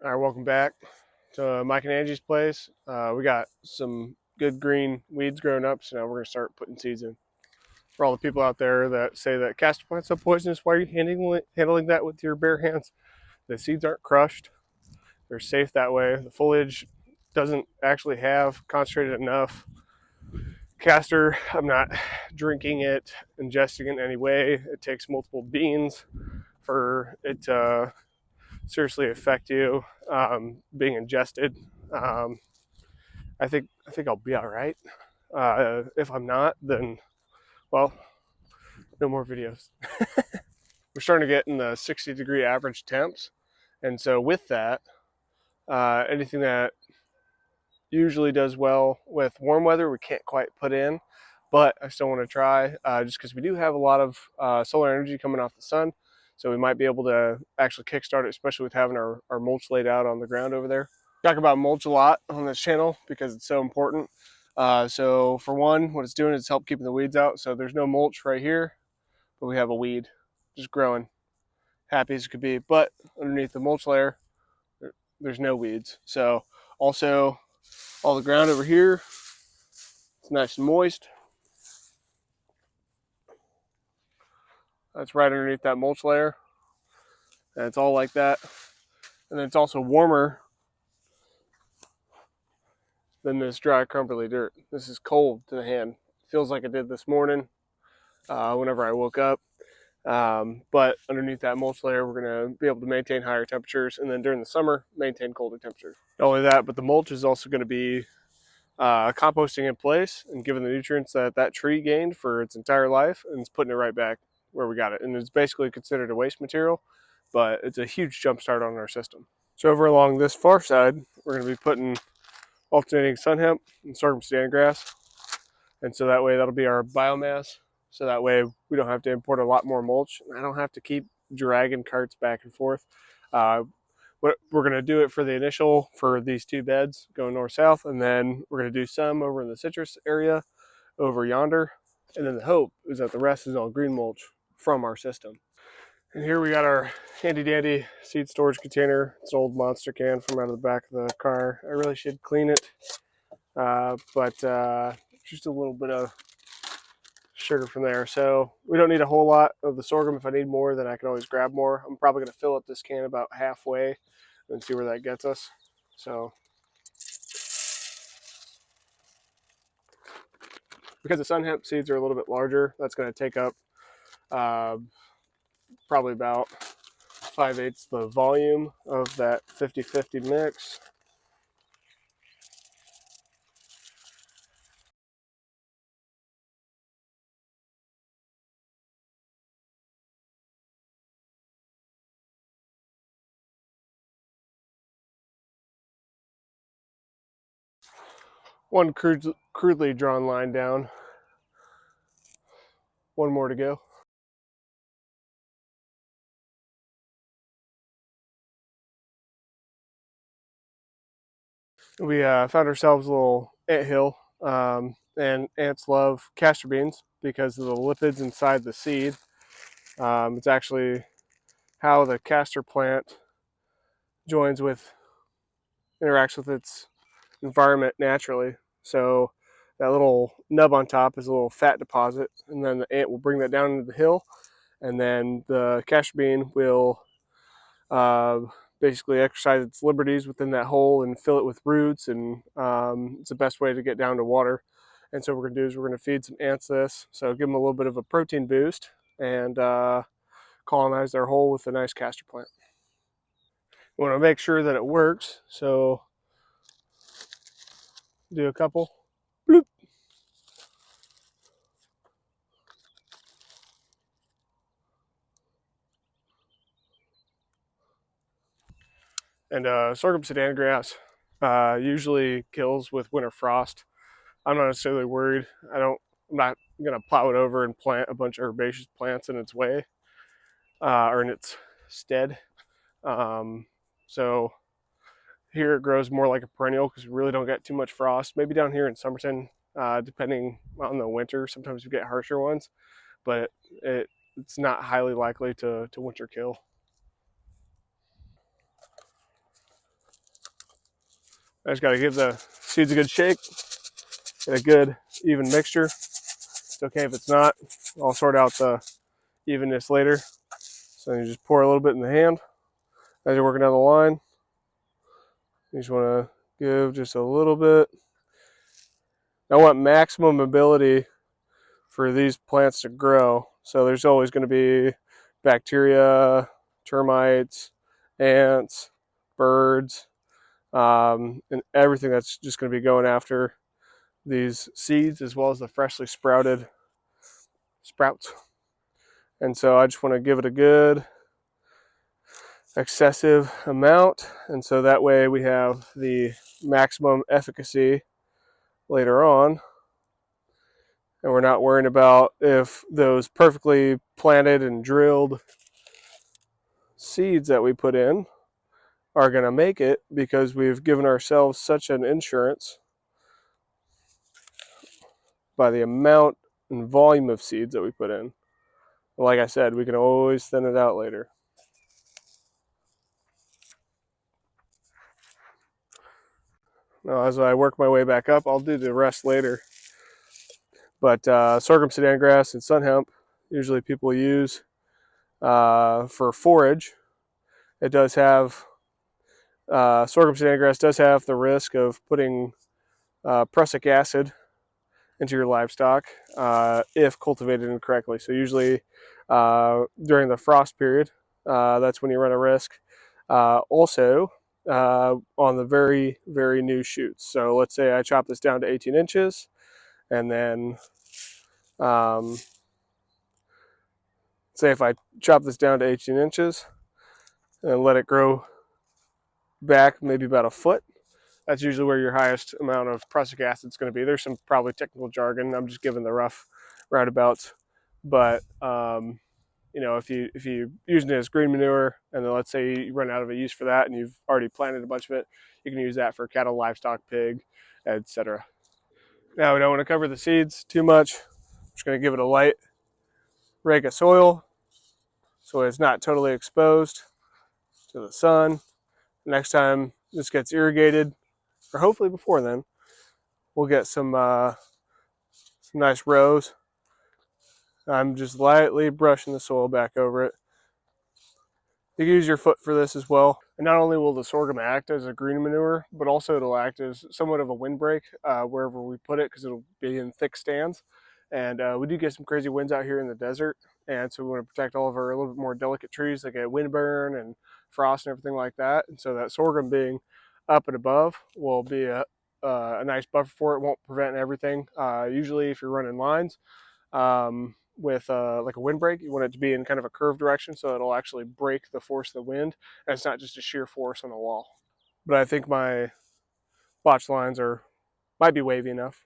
All right, welcome back to Mike and Angie's place. We got some good green weeds growing up, so now we're going to start putting seeds in. For all the people out there that say that castor plants are poisonous, why are you handling that with your bare hands? The seeds aren't crushed. They're safe that way. The foliage doesn't actually have concentrated enough castor. I'm not drinking it, ingesting it in any way. It takes multiple beans for it to seriously affect you being ingested. Um, I think I'll be all right. If I'm not, then well, no more videos. We're starting to get in the 60-degree average temps, and so with that, anything that usually does well with warm weather, we can't quite put in, but I still want to try just because we do have a lot of solar energy coming off the sun, so we might be able to actually kickstart it, especially with having our mulch laid out on the ground over there. Talk about mulch a lot on this channel because it's so important. So for one, what it's doing is help keeping the weeds out. So there's no mulch right here, but we have a weed just growing, happy as it could be. But underneath the mulch layer, there's no weeds. So also all the ground over here, it's nice and moist. That's right underneath that mulch layer. And it's all like that. And then it's also warmer than this dry, crumbly dirt. This is cold to the hand. Feels like it did this morning whenever I woke up. But underneath that mulch layer, we're going to be able to maintain higher temperatures, and then during the summer, maintain colder temperatures. Not only that, but the mulch is also going to be composting in place and giving the nutrients that that tree gained for its entire life, and it's putting it right back where we got it. And it's basically considered a waste material, but it's a huge jump start on our system. So over along this far side, we're going to be putting alternating Sunn Hemp and Sorghum Sudangrass, and so that way that'll be our biomass. So that way we don't have to import a lot more mulch. I don't have to keep dragging carts back and forth. We're going to do it for the initial for these two beds going north-south, and then we're going to do some over in the citrus area over yonder. And then the hope is that the rest is all green mulch from our system. And here we got our handy dandy seed storage container. It's an old monster can from out of the back of the car. I really should clean it, but just a little bit of sugar from there. So we don't need a whole lot of the sorghum. If I need more, then I can always grab more. I'm probably going to fill up this can about halfway and see where that gets us. So because the Sunn Hemp seeds are a little bit larger, that's going to take up probably about 5/8 the volume of that 50-50 mix. One crudely drawn line down. One more to go. We found ourselves a little ant hill, and ants love castor beans because of the lipids inside the seed. It's actually how the castor plant interacts with its environment naturally. So that little nub on top is a little fat deposit, and then the ant will bring that down into the hill, and then the castor bean will uh, basically exercise its liberties within that hole and fill it with roots, and it's the best way to get down to water. And so what we're going to do is we're going to feed some ants this, so give them a little bit of a protein boost, and colonize their hole with a nice castor plant. We want to make sure that it works, so do a couple. Bloop. And sorghum sudangrass usually kills with winter frost. I'm not necessarily worried. I'm not gonna plow it over and plant a bunch of herbaceous plants in its way or in its stead. Um, so here it grows more like a perennial because we really don't get too much frost. Maybe down here in Somerton, depending on the winter, sometimes we get harsher ones, but it's not highly likely to winter kill. I just got to give the seeds a good shake, get a good even mixture. It's okay if it's not. I'll sort out the evenness later. So you just pour a little bit in the hand as you're working down the line. You just want to give just a little bit. I want maximum ability for these plants to grow. So there's always going to be bacteria, termites, ants, birds, and everything that's just going to be going after these seeds as well as the freshly sprouted sprouts. And so I just want to give it a good excessive amount, and so that way we have the maximum efficacy later on, and we're not worrying about if those perfectly planted and drilled seeds that we put in are going to make it, because we've given ourselves such an insurance by the amount and volume of seeds that we put in. Like I said, we can always thin it out later. Now, as I work my way back up, I'll do the rest later. But Sorghum Sudangrass and Sunn Hemp, usually people use for forage. It does have, Sorghum Sudangrass does have the risk of putting prussic acid into your livestock if cultivated incorrectly. So usually during the frost period, that's when you run a risk. Also, on the very, very new shoots. So let's say I chop this down to 18 inches, and then say if I chop this down to 18 inches and let it grow back maybe about a foot, that's usually where your highest amount of prussic acid is going to be. There's some probably technical jargon. I'm just giving the rough roundabouts. But you know, if you using it as green manure, and then let's say you run out of a use for that, and you've already planted a bunch of it, you can use that for cattle, livestock, pig, etc. Now we don't want to cover the seeds too much. I'm just going to give it a light rake of soil so it's not totally exposed to the sun. Next time this gets irrigated, or hopefully before then, we'll get some nice rows. I'm just lightly brushing the soil back over it. You can use your foot for this as well. And not only will the sorghum act as a green manure, but also it'll act as somewhat of a windbreak wherever we put it, because it'll be in thick stands. And we do get some crazy winds out here in the desert, and so we want to protect all of our a little bit more delicate trees that get windburn and frost and everything like that. And so that sorghum being up and above will be a nice buffer for it. Won't prevent everything. Usually if you're running lines with like a windbreak, you want it to be in kind of a curved direction so it'll actually break the force of the wind, and it's not just a sheer force on the wall. But I think my botch lines might be wavy enough.